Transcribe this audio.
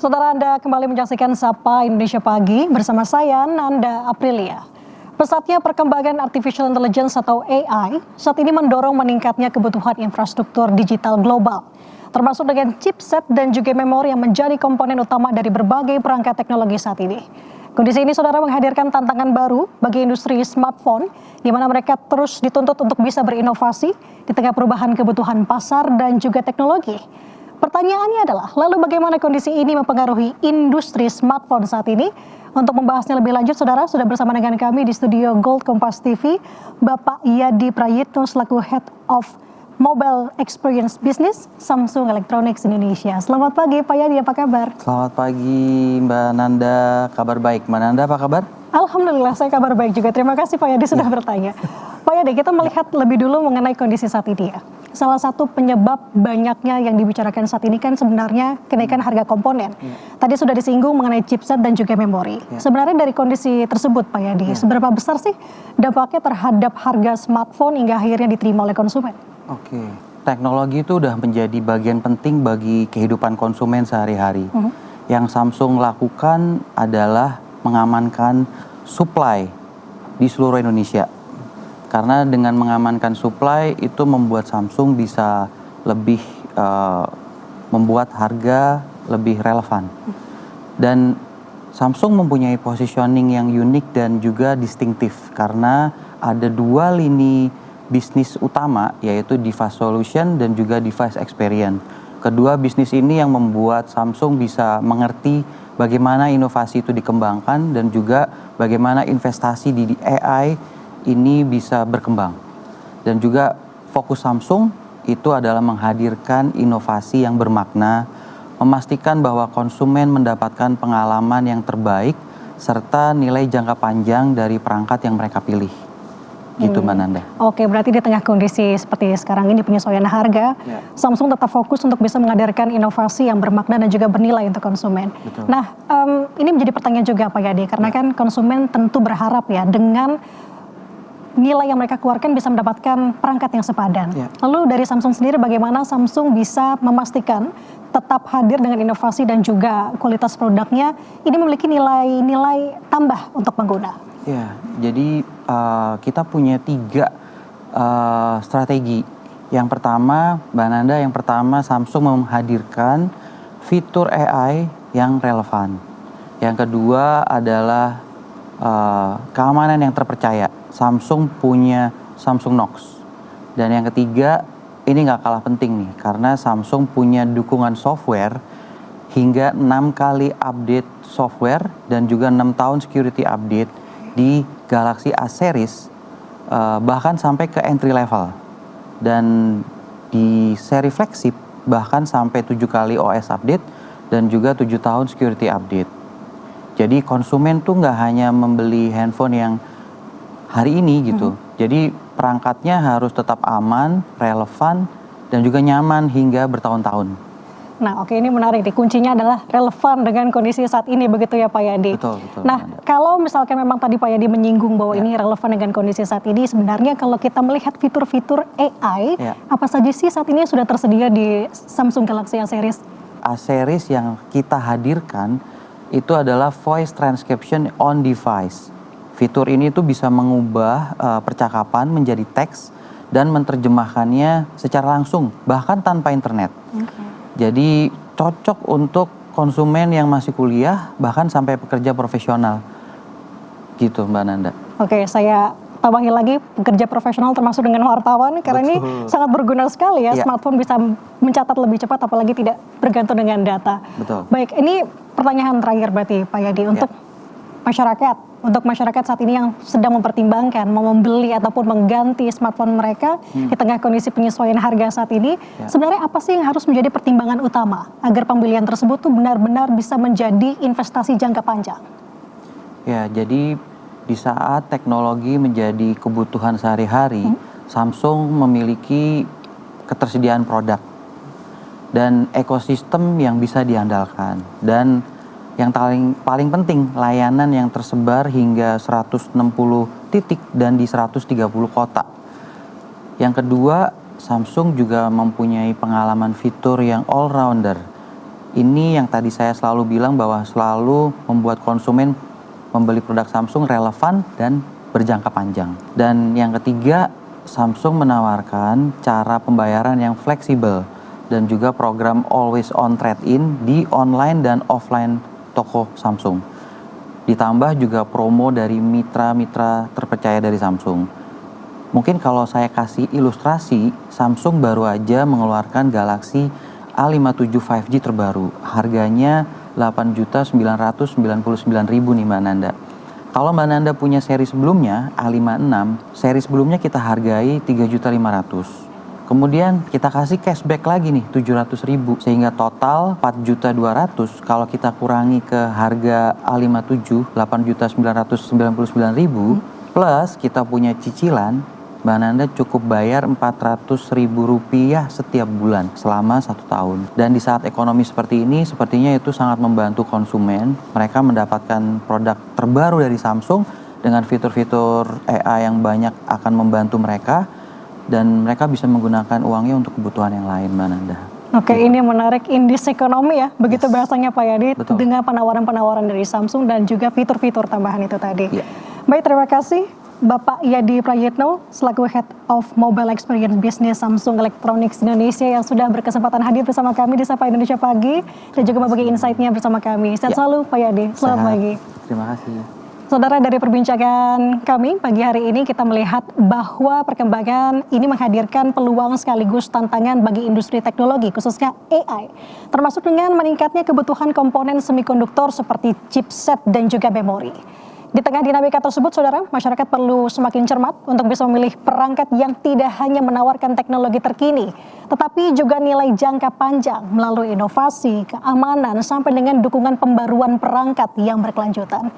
Saudara, Anda kembali menyaksikan Sapa Indonesia Pagi bersama saya, Nanda Aprilia. Pesatnya perkembangan Artificial Intelligence atau AI saat ini mendorong meningkatnya kebutuhan infrastruktur digital global, termasuk dengan chipset dan juga memori yang menjadi komponen utama dari berbagai perangkat teknologi saat ini. Kondisi ini, saudara, menghadirkan tantangan baru bagi industri smartphone, di mana mereka terus dituntut untuk bisa berinovasi di tengah perubahan kebutuhan pasar dan juga teknologi. Pertanyaannya adalah, lalu bagaimana kondisi ini mempengaruhi industri smartphone saat ini? Untuk membahasnya lebih lanjut, saudara, sudah bersama dengan kami di studio Gold Kompas TV, Bapak Yadi Prayitno selaku Head of Mobile Experience Business Samsung Electronics Indonesia. Selamat pagi, Pak Yadi, apa kabar? Selamat pagi, Mbak Nanda. Kabar baik. Mbak Nanda, apa kabar? Alhamdulillah, saya kabar baik juga. Terima kasih Pak Yadi sudah bertanya. Pak Yadi, kita melihat lebih dulu mengenai kondisi saat ini ya. Salah satu penyebab banyaknya yang dibicarakan saat ini kan sebenarnya kenaikan harga komponen. Tadi sudah disinggung mengenai chipset dan juga memori. Sebenarnya dari kondisi tersebut Pak Yadi, seberapa besar sih dampaknya terhadap harga smartphone hingga akhirnya diterima oleh konsumen? Oke, teknologi itu udah menjadi bagian penting bagi kehidupan konsumen sehari-hari. Yang Samsung lakukan adalah mengamankan supply di seluruh Indonesia. Karena dengan mengamankan supply itu membuat Samsung bisa lebih membuat harga lebih relevan. Dan Samsung mempunyai positioning yang unik dan juga distintif karena ada dua lini bisnis utama, yaitu device solution dan juga device experience. Kedua bisnis ini yang membuat Samsung bisa mengerti bagaimana inovasi itu dikembangkan dan juga bagaimana investasi di AI ini bisa berkembang. Dan juga fokus Samsung itu adalah menghadirkan inovasi yang bermakna, memastikan bahwa konsumen mendapatkan pengalaman yang terbaik serta nilai jangka panjang dari perangkat yang mereka pilih. Gitu Mbak Nanda. Oke, berarti di tengah kondisi seperti sekarang ini penyesuaian harga, Samsung tetap fokus untuk bisa menghadirkan inovasi yang bermakna dan juga bernilai untuk konsumen. Betul. Nah, ini menjadi pertanyaan juga Pak Yadi, karena kan konsumen tentu berharap ya dengan nilai yang mereka keluarkan bisa mendapatkan perangkat yang sepadan. Lalu dari Samsung sendiri, bagaimana Samsung bisa memastikan tetap hadir dengan inovasi dan juga kualitas produknya ini memiliki nilai-nilai tambah untuk pengguna? Ya, jadi kita punya 3 strategi. Yang pertama, Mbak Nanda, Samsung menghadirkan fitur AI yang relevan. Yang kedua adalah keamanan yang terpercaya. Samsung punya Samsung Knox. Dan yang ketiga, ini nggak kalah penting nih, karena Samsung punya dukungan software hingga 6 kali update software dan juga 6 tahun security update di Galaxy A series, bahkan sampai ke entry level. Dan di seri flagship bahkan sampai 7 kali OS update dan juga 7 tahun security update. Jadi konsumen tuh nggak hanya membeli handphone yang hari ini gitu. Jadi perangkatnya harus tetap aman, relevan, dan juga nyaman hingga bertahun-tahun. Nah, oke, ini menarik nih. Kuncinya adalah relevan dengan kondisi saat ini, begitu ya Pak Yadi? Betul. Nah, kalau misalkan memang tadi Pak Yadi menyinggung bahwa ini relevan dengan kondisi saat ini, sebenarnya kalau kita melihat fitur-fitur AI, apa saja sih saat ini sudah tersedia di Samsung Galaxy A series? A series yang kita hadirkan itu adalah voice transcription on device. Fitur ini tuh bisa mengubah percakapan menjadi teks dan menerjemahkannya secara langsung, bahkan tanpa internet. Jadi cocok untuk konsumen yang masih kuliah, bahkan sampai pekerja profesional. Gitu Mbak Nanda. Oke, saya tambahin lagi, pekerja profesional termasuk dengan wartawan, karena ini sangat berguna sekali ya, smartphone bisa mencatat lebih cepat, apalagi tidak bergantung dengan data. Betul. Baik, ini pertanyaan terakhir berarti Pak Yadi, untuk masyarakat saat ini yang sedang mempertimbangkan mau membeli ataupun mengganti smartphone mereka di tengah kondisi penyesuaian harga saat ini, sebenarnya apa sih yang harus menjadi pertimbangan utama agar pembelian tersebut tuh benar-benar bisa menjadi investasi jangka panjang? Ya, jadi di saat teknologi menjadi kebutuhan sehari-hari, Samsung memiliki ketersediaan produk dan ekosistem yang bisa diandalkan. Dan yang paling penting, layanan yang tersebar hingga 160 titik dan di 130 kota. Yang kedua, Samsung juga mempunyai pengalaman fitur yang all-rounder Ini yang tadi saya selalu bilang bahwa selalu membuat konsumen membeli produk Samsung relevan dan berjangka panjang. Dan yang ketiga, Samsung menawarkan cara pembayaran yang fleksibel dan juga program always on trade-in di online dan offline toko Samsung. Ditambah juga promo dari mitra-mitra terpercaya dari Samsung. Mungkin kalau saya kasih ilustrasi, Samsung baru aja mengeluarkan Galaxy A57 5G terbaru. Harganya 8.999.000 nih Mbak Nanda. Kalau Mbak Nanda punya seri sebelumnya, A56, seri sebelumnya kita hargai 3.500.000. Kemudian kita kasih cashback lagi nih 700.000, sehingga total 4.200.000. Kalau kita kurangi ke harga A57 8.999.000 plus kita punya cicilan, Mbak Nanda cukup bayar Rp400.000 setiap bulan selama 1 tahun. Dan di saat ekonomi seperti ini, sepertinya itu sangat membantu konsumen. Mereka mendapatkan produk terbaru dari Samsung dengan fitur-fitur AI yang banyak akan membantu mereka. Dan mereka bisa menggunakan uangnya untuk kebutuhan yang lain, Mbak Nanda. Oke, ini menarik, indeks ekonomi ya, begitu bahasanya Pak Yadi, Betul. dengan penawaran-penawaran dari Samsung dan juga fitur-fitur tambahan itu tadi. Iya. Baik, terima kasih Bapak Yadi Prayitno selaku Head of Mobile Experience Business Samsung Electronics Indonesia yang sudah berkesempatan hadir bersama kami di Sapa Indonesia Pagi dan juga berbagi insight-nya bersama kami. Sehat selalu Pak Yadi, selamat pagi. Terima kasih. Saudara, dari perbincangan kami pagi hari ini kita melihat bahwa perkembangan ini menghadirkan peluang sekaligus tantangan bagi industri teknologi khususnya AI, termasuk dengan meningkatnya kebutuhan komponen semikonduktor seperti chipset dan juga memori. Di tengah dinamika tersebut, saudara, masyarakat perlu semakin cermat untuk bisa memilih perangkat yang tidak hanya menawarkan teknologi terkini, tetapi juga nilai jangka panjang melalui inovasi, keamanan, sampai dengan dukungan pembaruan perangkat yang berkelanjutan.